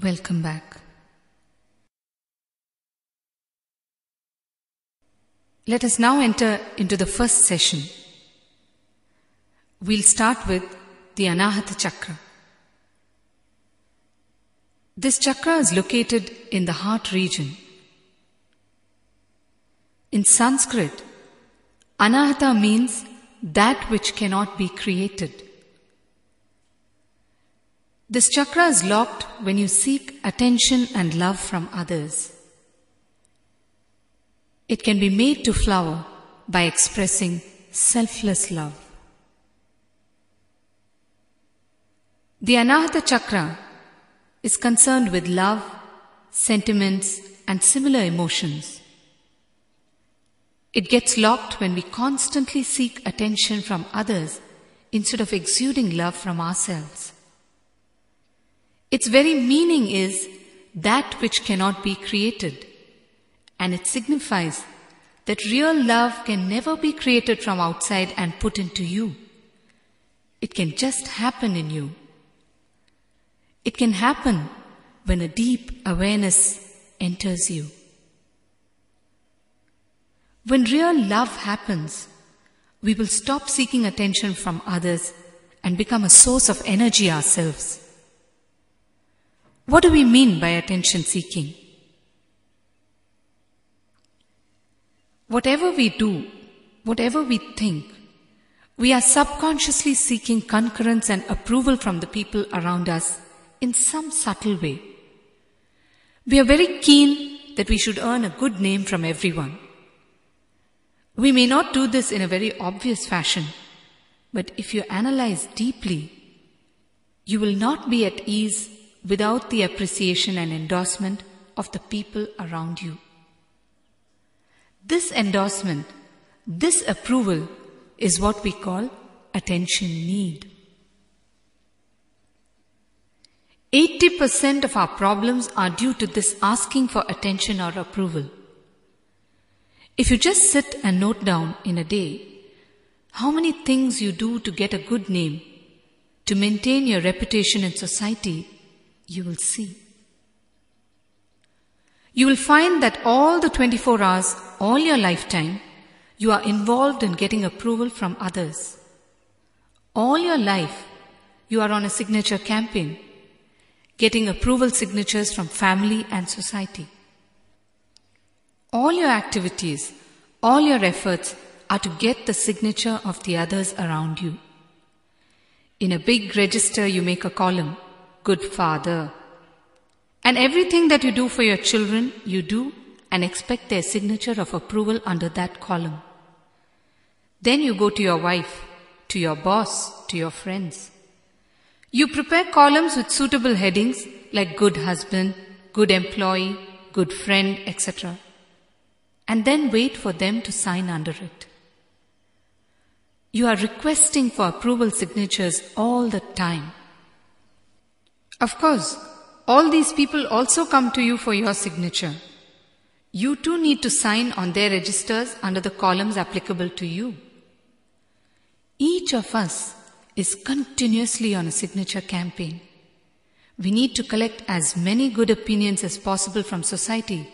Welcome back. Let us now enter into the first session. We'll start with the Anaathatha chakra. This chakra is located in the heart region. In Sanskrit, Anaathatha means that which cannot be created. This chakra is locked when you seek attention and love from others. It can be made to flower by expressing selfless love. The Anaathatha chakra is concerned with love, sentiments, and similar emotions. It gets locked when we constantly seek attention from others instead of exuding love from ourselves. Its very meaning is that which cannot be created, and it signifies that real love can never be created from outside and put into you. It can just happen in you. It can happen when a deep awareness enters you. When real love happens, we will stop seeking attention from others and become a source of energy ourselves. What do we mean by attention seeking? Whatever we do, whatever we think, we are subconsciously seeking concurrence and approval from the people around us in some subtle way. We are very keen that we should earn a good name from everyone. We may not do this in a very obvious fashion, but if you analyze deeply, you will not be at ease without the appreciation and endorsement of the people around you. This endorsement, this approval is what we call attention need. 80% of our problems are due to this asking for attention or approval. If you just sit and note down in a day how many things you do to get a good name, to maintain your reputation in society, you will see. You will find that all the 24 hours, all your lifetime, you are involved in getting approval from others. All your life, you are on a signature campaign, getting approval signatures from family and society. All your activities, all your efforts are to get the signature of the others around you. In a big register, you make a column, good father. And everything that you do for your children, you do and expect their signature of approval under that column. Then you go to your wife, to your boss, to your friends. You prepare columns with suitable headings like good husband, good employee, good friend, etc. And then wait for them to sign under it. You are requesting for approval signatures all the time. Of course, all these people also come to you for your signature. You too need to sign on their registers under the columns applicable to you. Each of us is continuously on a signature campaign. We need to collect as many good opinions as possible from society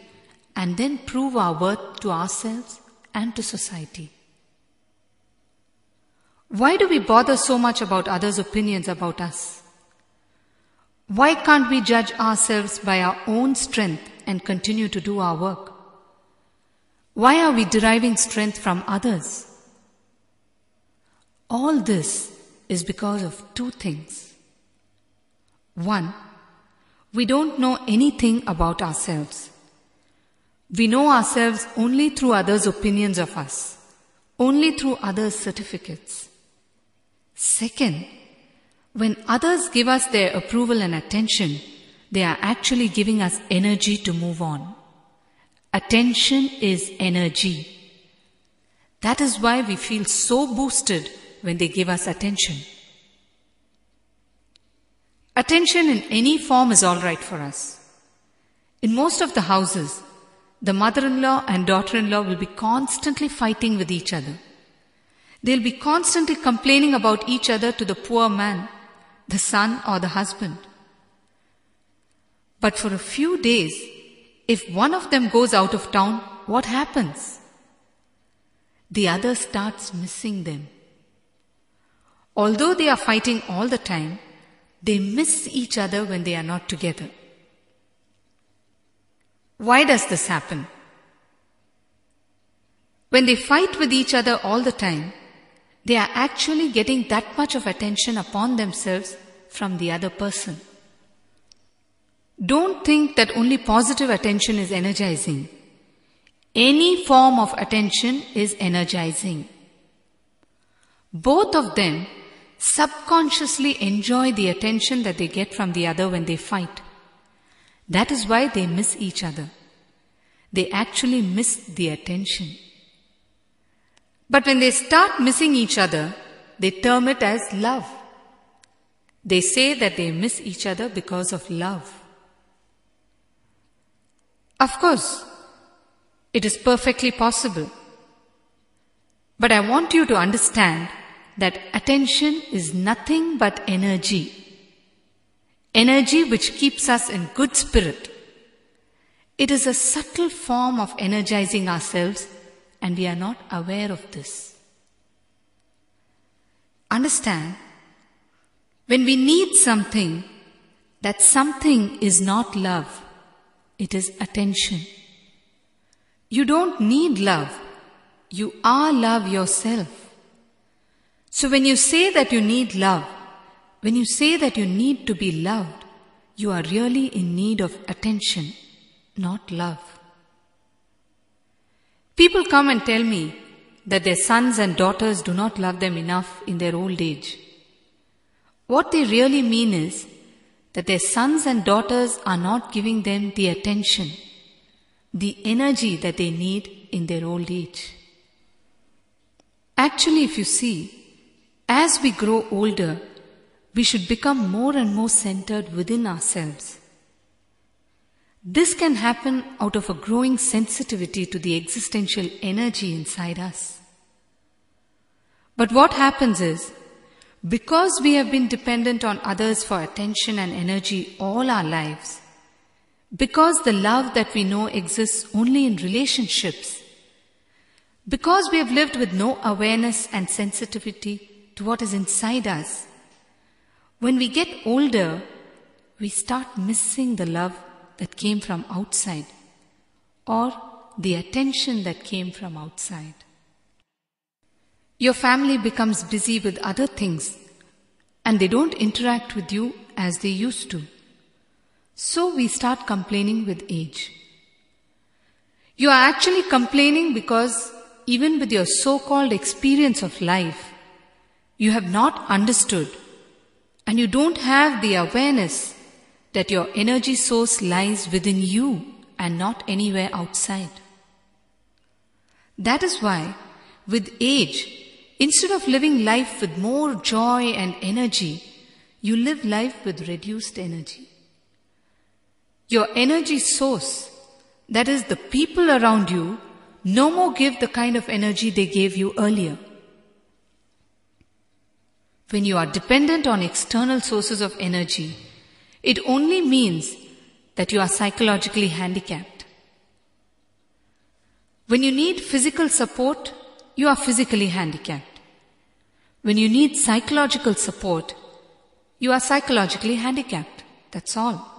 and then prove our worth to ourselves and to society. Why do we bother so much about others' opinions about us? Why can't we judge ourselves by our own strength and continue to do our work? Why are we deriving strength from others? All this is because of two things. One, we don't know anything about ourselves. We know ourselves only through others' opinions of us, only through others' certificates. Second, when others give us their approval and attention, they are actually giving us energy to move on. Attention is energy. That is why we feel so boosted when they give us attention. Attention in any form is all right for us. In most of the houses, the mother-in-law and daughter-in-law will be constantly fighting with each other. They'll be constantly complaining about each other to the poor man, the son or the husband. But for a few days, if one of them goes out of town, what happens? The other starts missing them. Although they are fighting all the time, they miss each other when they are not together. Why does this happen? When they fight with each other all the time, they are actually getting that much of attention upon themselves from the other person. Don't think that only positive attention is energizing. Any form of attention is energizing. Both of them subconsciously enjoy the attention that they get from the other when they fight. That is why they miss each other. They actually miss the attention. But when they start missing each other, they term it as love. They say that they miss each other because of love. Of course, it is perfectly possible. But I want you to understand that attention is nothing but energy. Energy which keeps us in good spirit. It is a subtle form of energizing ourselves, and we are not aware of this. Understand, when we need something, that something is not love, it is attention. You don't need love, you are love yourself. So when you say that you need love, when you say that you need to be loved, you are really in need of attention, not love. People come and tell me that their sons and daughters do not love them enough in their old age. What they really mean is that their sons and daughters are not giving them the attention, the energy that they need in their old age. Actually, if you see, as we grow older, we should become more and more centered within ourselves. This can happen out of a growing sensitivity to the existential energy inside us. But what happens is, because we have been dependent on others for attention and energy all our lives, because the love that we know exists only in relationships, because we have lived with no awareness and sensitivity to what is inside us, when we get older, we start missing the love that came from outside or the attention that came from outside. Your family becomes busy with other things and they don't interact with you as they used to. So we start complaining with age. You are actually complaining because even with your so-called experience of life, you have not understood and you don't have the awareness that your energy source lies within you and not anywhere outside. That is why, with age, instead of living life with more joy and energy, you live life with reduced energy. Your energy source, that is the people around you, no more give the kind of energy they gave you earlier. When you are dependent on external sources of energy, it only means that you are psychologically handicapped. When you need physical support, you are physically handicapped. When you need psychological support, you are psychologically handicapped. That's all.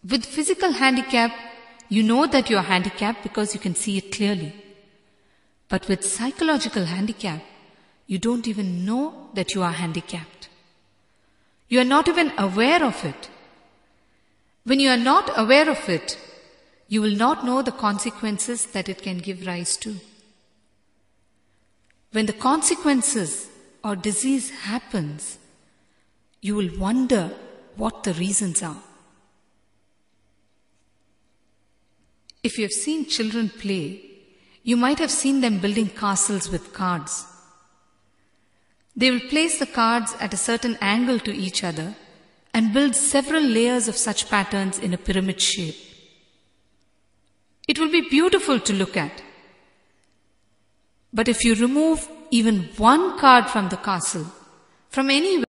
With physical handicap, you know that you are handicapped because you can see it clearly. But with psychological handicap, you don't even know that you are handicapped. You are not even aware of it. When you are not aware of it, you will not know the consequences that it can give rise to. When the consequences or disease happens, you will wonder what the reasons are. If you have seen children play, you might have seen them building castles with cards. They will place the cards at a certain angle to each other and build several layers of such patterns in a pyramid shape. It will be beautiful to look at. But if you remove even one card from the castle, from anywhere,